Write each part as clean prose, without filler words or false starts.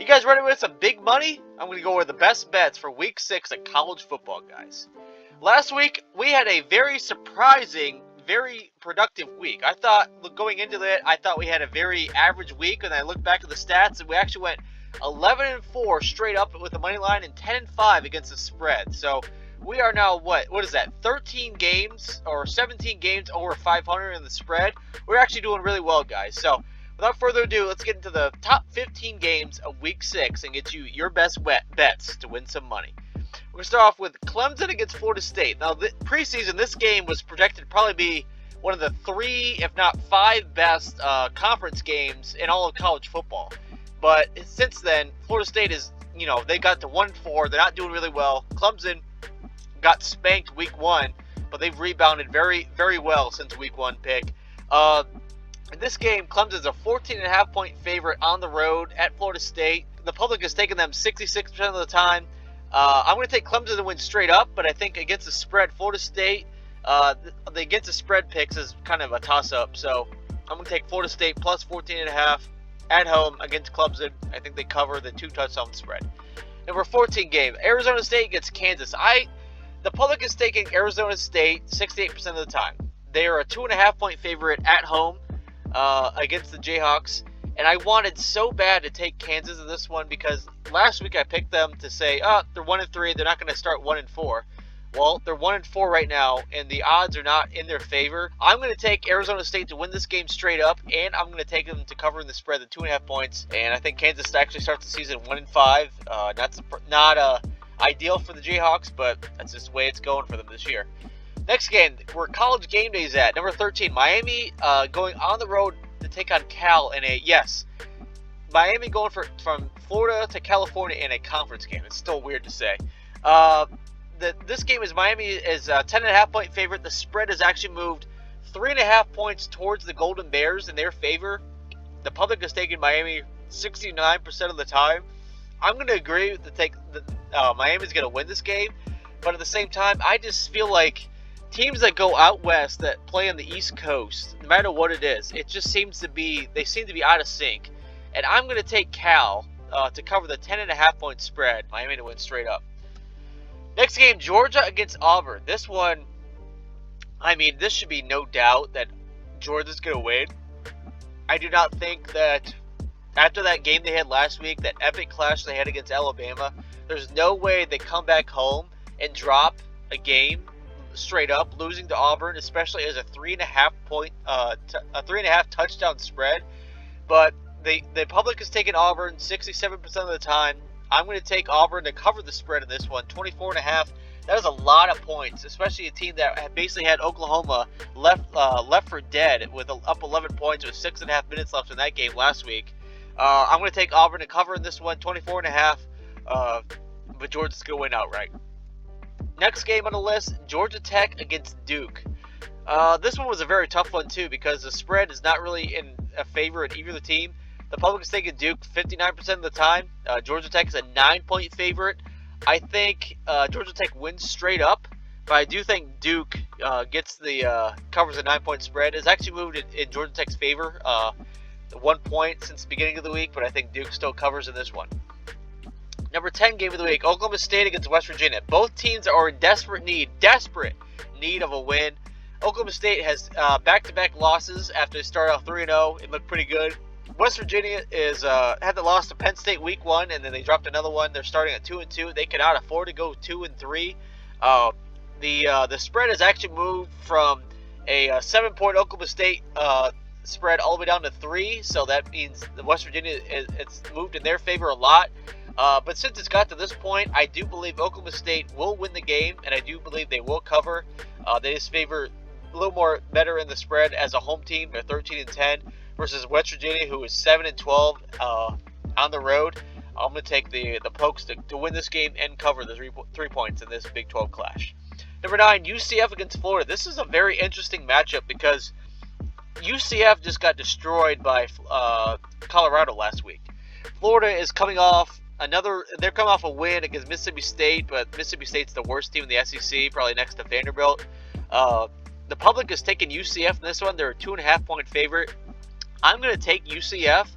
guys ready with some big money? I'm going to go with the best bets for week 6 of college football, guys. Last week, we had a very surprising, very productive week. I thought, going into it, I thought we had a very average week, and I looked back at the stats, and we actually went 11-4 straight up with the money line and 10-5 against the spread. So we are now, what is that, 13 games or 17 games over 500 in the spread. We're actually doing really well, guys. So without further ado, let's get into the top 15 games of week 6 and get you your best bets to win some money. We're going to start off with Clemson against Florida State. Now, preseason, this game was projected to probably be one of the 3, if not 5 best conference games in all of college football. But since then, Florida State is, they got to 1-4. They're not doing really well. Clemson got spanked week 1, but they've rebounded very, very well since week 1 pick. In this game, Clemson's a 14.5 point favorite on the road at Florida State. The public has taken them 66% of the time. I'm going to take Clemson to win straight up, but I think against the spread, Florida State, the against the spread picks is kind of a toss-up. So I'm going to take Florida State plus 14.5 at home against Clemson. I think they cover the 2 touchdown spread. Number 14 game, Arizona State against Kansas. The public is taking Arizona State 68% of the time. They are a 2.5 point favorite at home against the Jayhawks. And I wanted so bad to take Kansas in this one because last week I picked them to say, they're 1-3, they're not going to start 1-4. Well, they're 1-4 right now, and the odds are not in their favor. I'm going to take Arizona State to win this game straight up, and I'm going to take them to cover in the spread, the 2.5 points. And I think Kansas actually starts the season 1-5. Not ideal for the Jayhawks, but that's just the way it's going for them this year. Next game, where College Game Day is at, number 13, Miami going on the road to take on Cal in Miami going from Florida to California in a conference game. It's still weird to say. This game is Miami is a 10.5 point favorite. The spread has actually moved 3.5 points towards the Golden Bears in their favor. The public has taken Miami 69% of the time. I'm going to agree to take Miami's going to win this game, but at the same time, I just feel like teams that go out west that play on the East Coast, no matter what it is, it just seems to be out of sync. And I'm going to take Cal to cover the 10.5 point spread. Miami to win straight up. Next game, Georgia against Auburn. This one, this should be no doubt that Georgia's going to win. I do not think that after that game they had last week, that epic clash they had against Alabama, there's no way they come back home and drop a game straight up, losing to Auburn, especially as a 3.5 touchdown spread. But the public has taken Auburn 67% of the time. I'm going to take Auburn to cover the spread in this one, 24.5. That is a lot of points, especially a team that basically had Oklahoma left for dead with up 11 points with 6.5 minutes left in that game last week. I'm going to take Auburn to cover in this one, 24.5. But Georgia's going to win outright. Next game on the list, Georgia Tech against Duke. This one was a very tough one too because the spread is not really in a favor of either team. The public is taking Duke 59% of the time. Georgia Tech is a 9-point favorite. I think Georgia Tech wins straight up, but I do think Duke covers the 9-point spread. It's actually moved in Georgia Tech's favor 1 point since the beginning of the week, but I think Duke still covers in this one. Number 10 game of the week, Oklahoma State against West Virginia. Both teams are in desperate need of a win. Oklahoma State has back-to-back losses after they started off 3-0. It looked pretty good. West Virginia had the loss to Penn State week 1, and then they dropped another one. They're starting at 2-2. They cannot afford to go 2-3. The spread has actually moved from a 7-point Oklahoma State spread all the way down to 3. So that means the West Virginia it's moved in their favor a lot. But since it's got to this point, I do believe Oklahoma State will win the game, and I do believe they will cover. They just favor a little more better in the spread as a home team. They're 13-10 versus West Virginia, who is 7-12 on the road. I'm going to take the Pokes to win this game and cover the 3 points in this Big 12 clash. Number 9, UCF against Florida. This is a very interesting matchup because UCF just got destroyed by Colorado last week. Florida is coming off they're coming off a win against Mississippi State, but Mississippi State's the worst team in the SEC, probably next to Vanderbilt. The public has taken UCF in this one. They're a 2.5 point favorite. I'm going to take UCF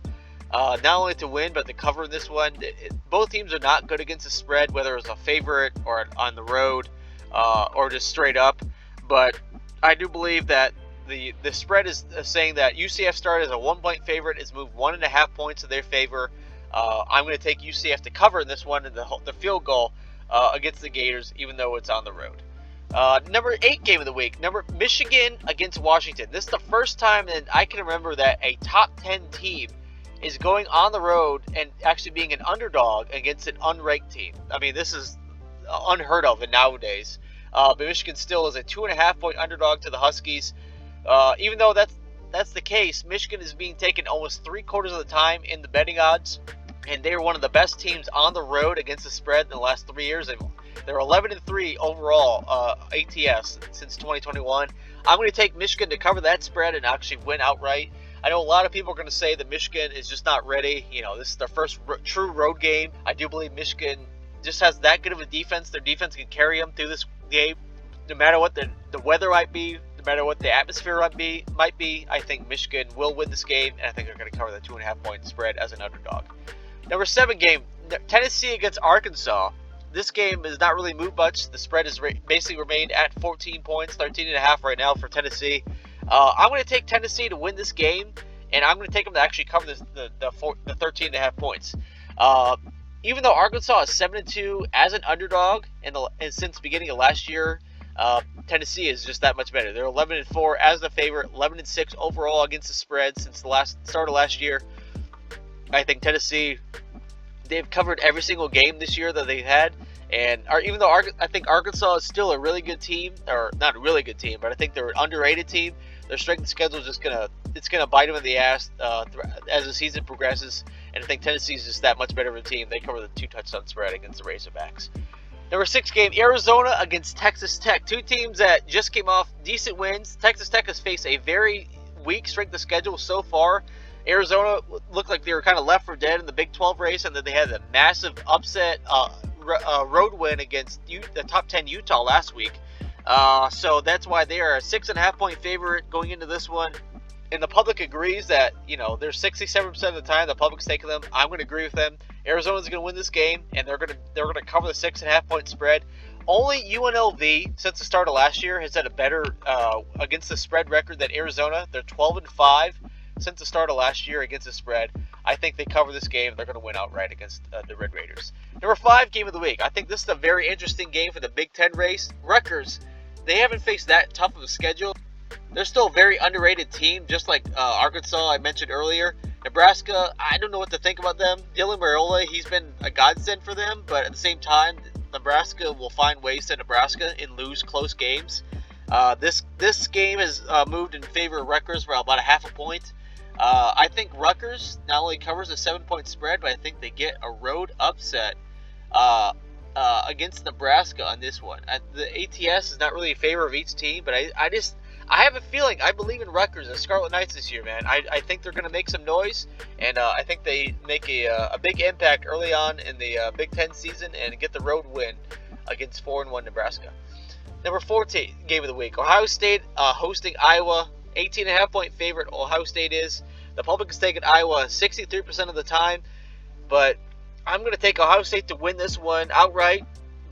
not only to win, but to cover this one. Both teams are not good against the spread, whether it's a favorite or on the road or just straight up. But I do believe that the spread is saying that UCF started as a 1-point favorite, is moved 1.5 points in their favor. I'm going to take UCF to cover in this one, and the field goal against the Gators, even though it's on the road. Number 8 game of the week, Michigan against Washington. This is the first time that I can remember that a top 10 team is going on the road and actually being an underdog against an unranked team. I mean, this is unheard of nowadays. But Michigan still is a 2.5-point underdog to the Huskies. Even though that's the case, Michigan is being taken almost 3/4 of the time in the betting odds, and they are one of the best teams on the road against the spread in the last 3 years. They're 11-3 overall ATS since 2021. I'm going to take Michigan to cover that spread and actually win outright. I know a lot of people are going to say that Michigan is just not ready. You know, this is their first true road game. I do believe Michigan just has that good of a defense. Their defense can carry them through this game, no matter what the weather might be, no matter what the atmosphere might be. I think Michigan will win this game, and I think they're going to cover the 2.5-point spread as an underdog. Number 7 game, Tennessee against Arkansas. This game is not really moved much. The spread has basically remained at 14 points, 13.5 right now for Tennessee. I'm going to take Tennessee to win this game, and I'm going to take them to actually cover the 13.5 points. Even though Arkansas is 7-2 as an underdog, and since the beginning of last year, Tennessee is just that much better. They're 11-4 as the favorite, 11-6 overall against the spread since the start of last year. I think Tennessee, they've covered every single game this year that they've had, and even though I think Arkansas is still a really good team, or not a really good team, but I think they're an underrated team. Their strength of schedule is just gonna bite them in the ass as the season progresses, and I think Tennessee is just that much better of a team. They cover the 2-touchdown spread against the Razorbacks. Number 6 game, Arizona against Texas Tech. Two teams that just came off decent wins. Texas Tech has faced a very weak strength of schedule so far. Arizona looked like they were kind of left for dead in the Big 12 race, and then they had a massive upset road win against the top 10 Utah last week. So that's why they are a 6.5-point favorite going into this one. And the public agrees that, you know, they're 67% of the time the public's taking them. I'm going to agree with them. Arizona's going to win this game, and they're going to cover the 6.5-point spread. Only UNLV since the start of last year has had a better against the spread record than Arizona. They're 12-5 since the start of last year against the spread. I think they cover this game. They're going to win outright against the Red Raiders. Number 5 game of the week. I think this is a very interesting game for the Big Ten race. Rutgers, they haven't faced that tough of a schedule. They're still a very underrated team, just like Arkansas I mentioned earlier. Nebraska, I don't know what to think about them. Dylan Mariola, he's been a godsend for them, but at the same time, Nebraska will find ways to Nebraska and lose close games. This game has moved in favor of Rutgers for about 0.5 point. I think Rutgers not only covers a 7-point spread, but I think they get a road upset against Nebraska on this one. The ATS is not really in favor of each team, but I have a feeling, I believe in Rutgers and Scarlet Knights this year, man. I think they're going to make some noise, and I think they make a big impact early on in the Big Ten season and get the road win against 4-1 Nebraska. Number 14 game of the week, Ohio State hosting Iowa. 18.5-point favorite Ohio State is. The public is taking Iowa 63% of the time, but I'm going to take Ohio State to win this one outright.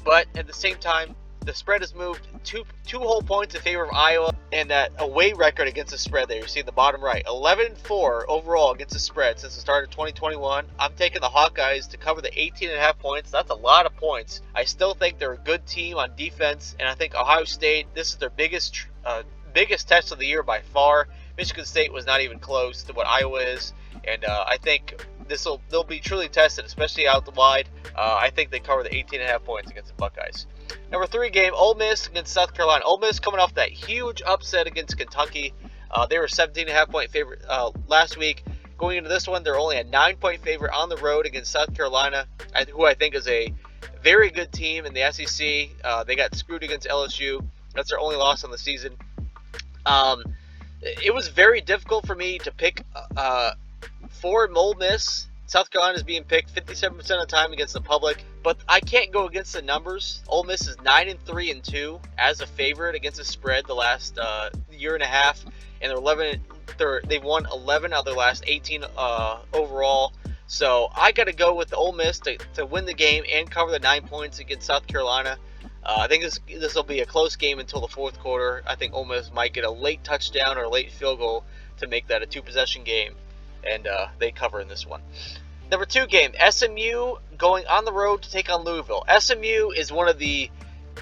But at the same time, the spread has moved two whole points in favor of Iowa, and that away record against the spread there, you see in the bottom right, 11-4 overall against the spread since the start of 2021. I'm taking the Hawkeyes to cover the 18.5 points. That's a lot of points. I still think they're a good team on defense, and I think Ohio State, this is their biggest test of the year by far. Michigan State was not even close to what Iowa is, and I think they'll be truly tested, especially out the wide. I think they cover the 18.5 points against the Buckeyes. Number 3 game, Ole Miss against South Carolina. Ole Miss coming off that huge upset against Kentucky. They were 17.5-point favorite last week. Going into this one, they're only a 9-point favorite on the road against South Carolina, who I think is a very good team in the SEC. They got screwed against LSU. That's their only loss on the season. It was very difficult for me to pick for Ole Miss. South Carolina is being picked 57% of the time against the public, but I can't go against the numbers. Ole Miss is 9-3-2 as a favorite against the spread the last year and a half, and they're they've won 11 out of their last 18 overall. So I got to go with the Ole Miss to win the game and cover the 9 points against South Carolina. I think this will be a close game until the fourth quarter. I think Ole Miss might get a late touchdown or a late field goal to make that a 2-possession game, and they cover in this one. Number 2 game, SMU going on the road to take on Louisville. SMU is one of the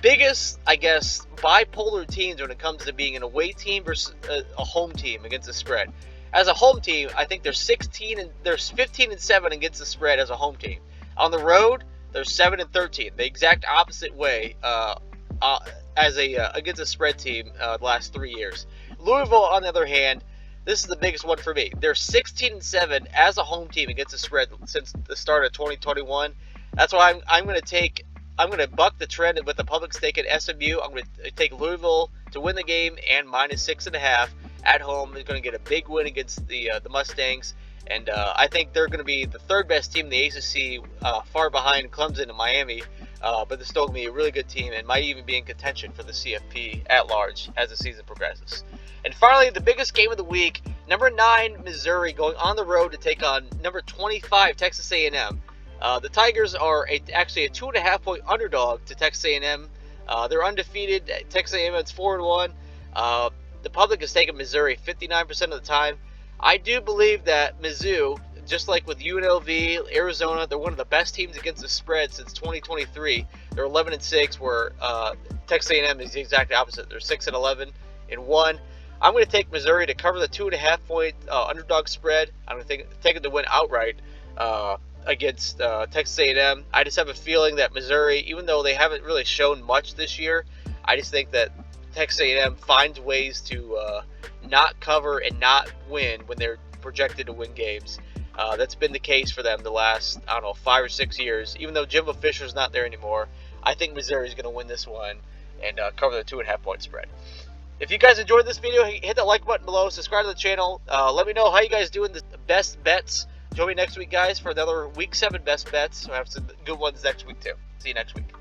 biggest, I guess, bipolar teams when it comes to being an away team versus a home team against the spread. As a home team, I think they're 15-7 against the spread as a home team. On the road, they're 7-13, the exact opposite way against a spread team the last 3 years. Louisville, on the other hand, this is the biggest one for me. They're 16-7 as a home team against the spread since the start of 2021. That's why I'm going to buck the trend with the public stake at SMU. I'm going to take Louisville to win the game and -6.5 at home. They're going to get a big win against the Mustangs, and I think they're going to be the third best team in the ACC, far behind Clemson and Miami. But they're still going to be a really good team and might even be in contention for the CFP at large as the season progresses. And finally, the biggest game of the week, number 9 Missouri going on the road to take on number 25 Texas A&M. The Tigers are actually a 2.5-point underdog to Texas A&M. They're undefeated. Texas A&M is 4-1. The public has taken Missouri 59% of the time. I do believe that Mizzou, just like with UNLV, Arizona, they're one of the best teams against the spread since 2023. They're 11-6, where Texas A&M is the exact opposite. They're 6-11 in 1. I'm going to take Missouri to cover the 2.5-point underdog spread. I'm going to take it to win outright against Texas A&M. I just have a feeling that Missouri, even though they haven't really shown much this year, I just think that Texas A&M finds ways to not cover and not win when they're projected to win games. That's been the case for them the last, 5 or 6 years. Even though Jimbo Fisher's not there anymore, I think Missouri's going to win this one and cover the 2.5-point spread. If you guys enjoyed this video, hit that like button below, subscribe to the channel. Let me know how you guys doing the best bets. Join me next week, guys, for another Week 7 best bets. We'll have some good ones next week, too. See you next week.